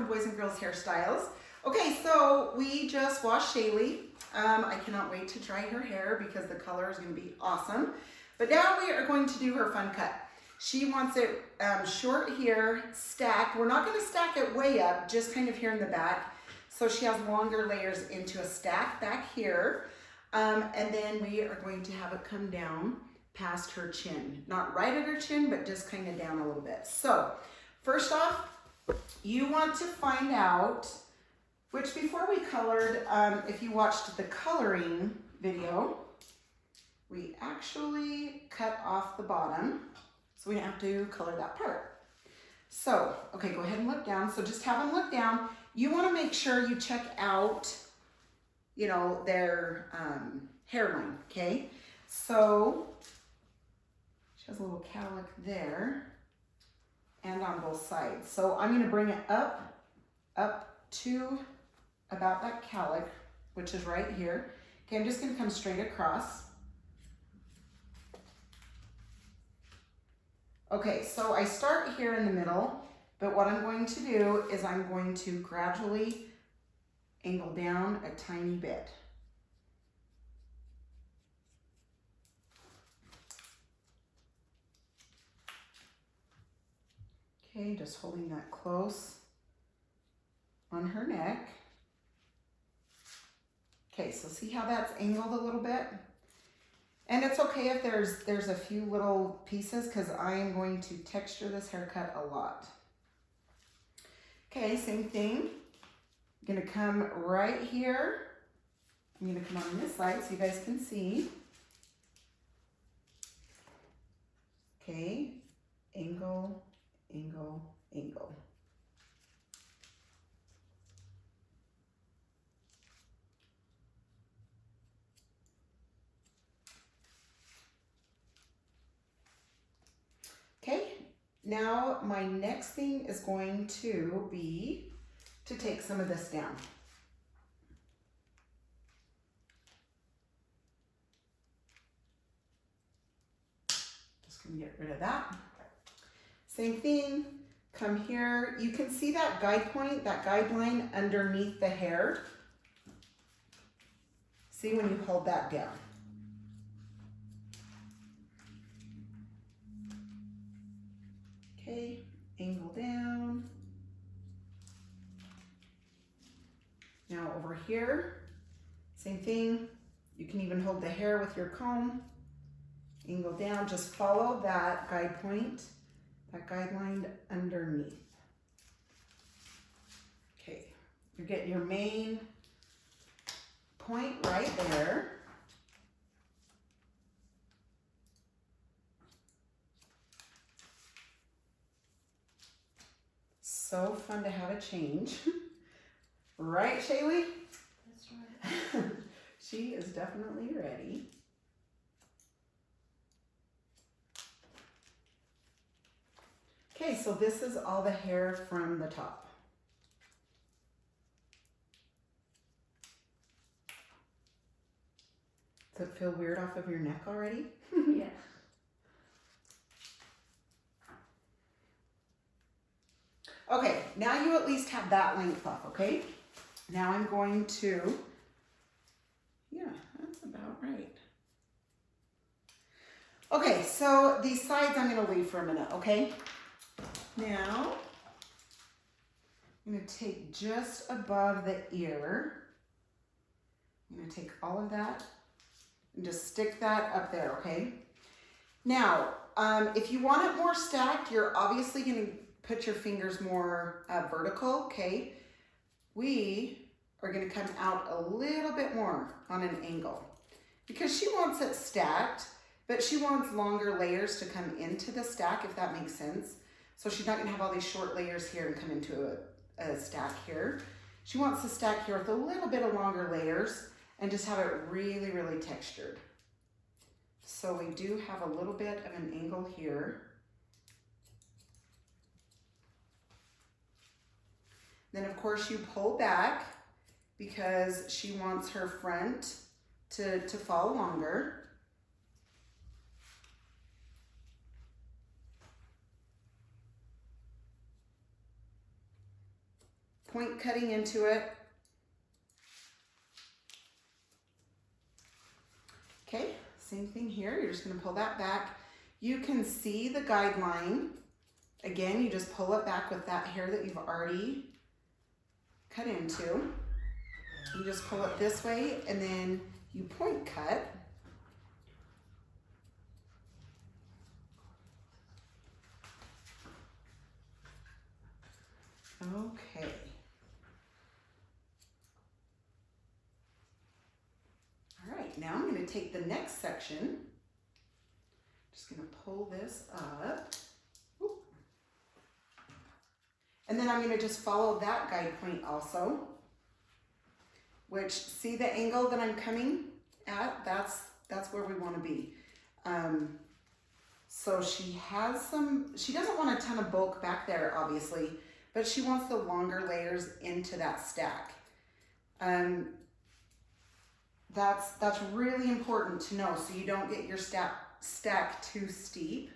from Boys and Girls Hairstyles. Okay, so we just washed Shaylee. I cannot wait to dry her hair because the color is going to be awesome. But now we are going to do her fun cut. She wants it short here, stacked. We're not going to stack it way up, just kind of here in the back. So she has longer layers into a stack back here. And then we are going to have it come down past her chin. Not right at her chin, but just kind of down a little bit. So first off, you want to find out, which before we colored, if you watched the coloring video, we actually cut off the bottom. So we don't have to color that part. So, okay, go ahead and look down. So just have them look down. You want to make sure you check out, you know, their hairline, okay? So she has a little cowlick there and on both sides. So I'm going to bring it up to about that cowlick, which is right here. Okay, I'm just going to come straight across. Okay, so I start here in the middle, but what I'm going to do is I'm going to gradually angle down a tiny bit. Okay, just holding that close on her neck. Okay, so see how that's angled a little bit? And it's okay if there's a few little pieces because I am going to texture this haircut a lot. Okay, same thing. I'm gonna come right here. I'm gonna come on this side so you guys can see. Okay, angle, angle, angle. Okay, now my next thing is going to be to take some of this down. Just gonna get rid of that. Same thing, come here. You can see that guide point, that guideline underneath the hair. See when you hold that down. Okay, angle down. Now over here, same thing. You can even hold the hair with your comb. Angle down, just follow that guide point, that guideline underneath. Okay, you're getting your main point right there. So fun to have a change. Right, Shaylee? That's right. She is definitely ready. Okay, so this is all the hair from the top. Does it feel weird off of your neck already? Yeah. Okay, now you at least have that length off, okay? Now I'm going to, yeah, that's about right. Okay, so these sides I'm gonna leave for a minute, okay? Now, I'm gonna take just above the ear. I'm gonna take all of that and just stick that up there, okay? Now, if you want it more stacked, you're obviously gonna put your fingers more vertical, okay? We are gonna come out a little bit more on an angle because she wants it stacked, but she wants longer layers to come into the stack, if that makes sense. So she's not gonna have all these short layers here and come into a stack here. She wants to stack here with a little bit of longer layers and just have it really, really textured. So we do have a little bit of an angle here. Then of course you pull back because she wants her front to fall longer. point cutting into it. Okay, same thing here. You're just gonna pull that back. You can see the guideline. Again, you just pull it back with that hair that you've already cut into. You just pull it this way and then you point cut. Okay. All right, now I'm going to take the next section. Just going to pull this up. Whoop. And then I'm going to just follow that guide point also. Which, see the angle that I'm coming at? That's where we want to be. So she doesn't want a ton of bulk back there, obviously, but she wants the longer layers into that stack. That's really important to know so you don't get your stack too steep.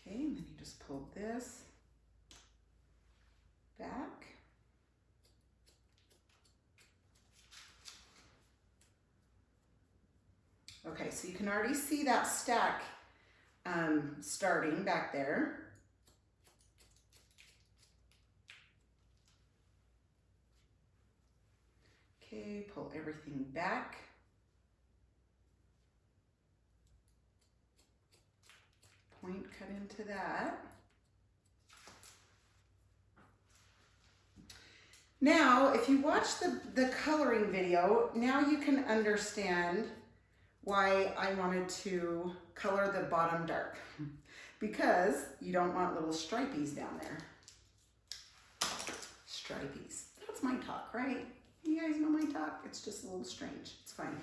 Okay, and then you just pull this back. Okay, so you can already see that stack starting back there. Okay, pull everything back. Point cut into that. Now, if you watch the coloring video, now you can understand why I wanted to color the bottom dark, because you don't want little stripies down there. Stripies, that's my talk, right? You guys know my talk, it's just a little strange, it's fine.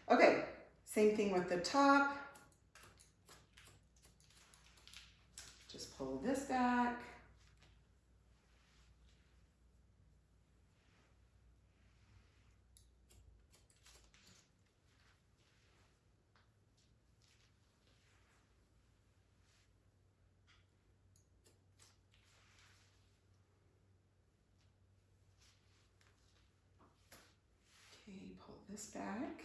Okay, same thing with the top. Just pull this back. Okay, pull this back.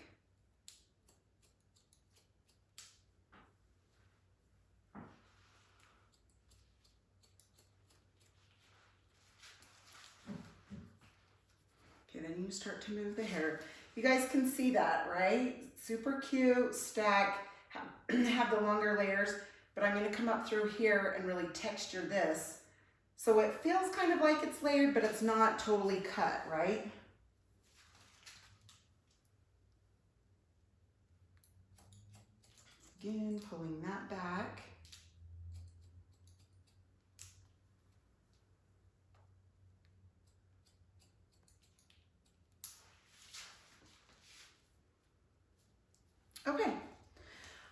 Okay, then you start to move the hair. You guys can see that, right? Super cute, stack, have the longer layers, but I'm gonna come up through here and really texture this. So it feels kind of like it's layered, but it's not totally cut, right? Again, pulling that back. Okay.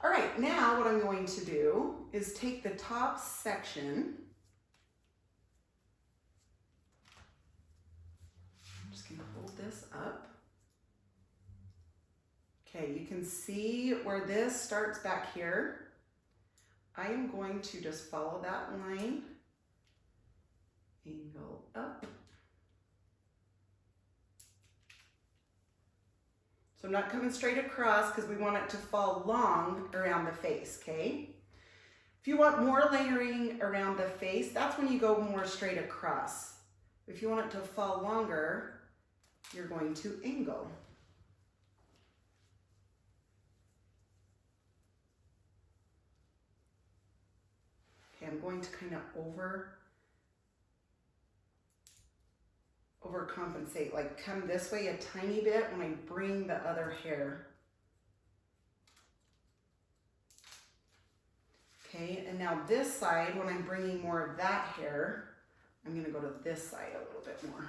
All right, now what I'm going to do is take the top section. I'm just going to hold this up. Okay, you can see where this starts back here. I am going to just follow that line, angle up. So I'm not coming straight across because we want it to fall long around the face, okay? If you want more layering around the face, that's when you go more straight across. If you want it to fall longer, you're going to angle. Okay, I'm going to kind of overcompensate, like come this way a tiny bit when I bring the other hair. Okay, and now this side, when I'm bringing more of that hair, I'm going to go to this side a little bit more.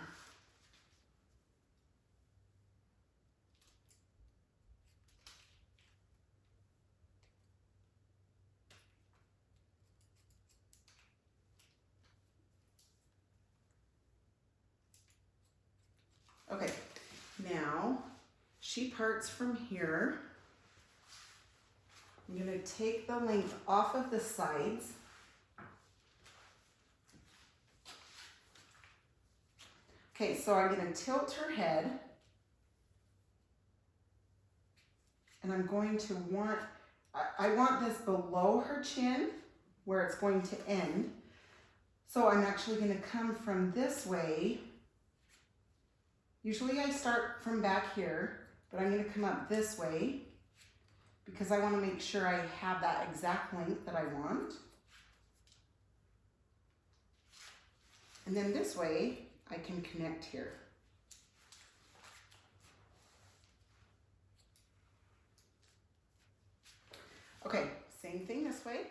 Okay, now she parts from here. I'm going to take the length off of the sides. Okay, so I'm going to tilt her head. And I'm going to want, I want this below her chin where it's going to end. So I'm actually going to come from this way. Usually I start from back here, but I'm going to come up this way because I want to make sure I have that exact length that I want. And then this way I can connect here. Okay, same thing this way.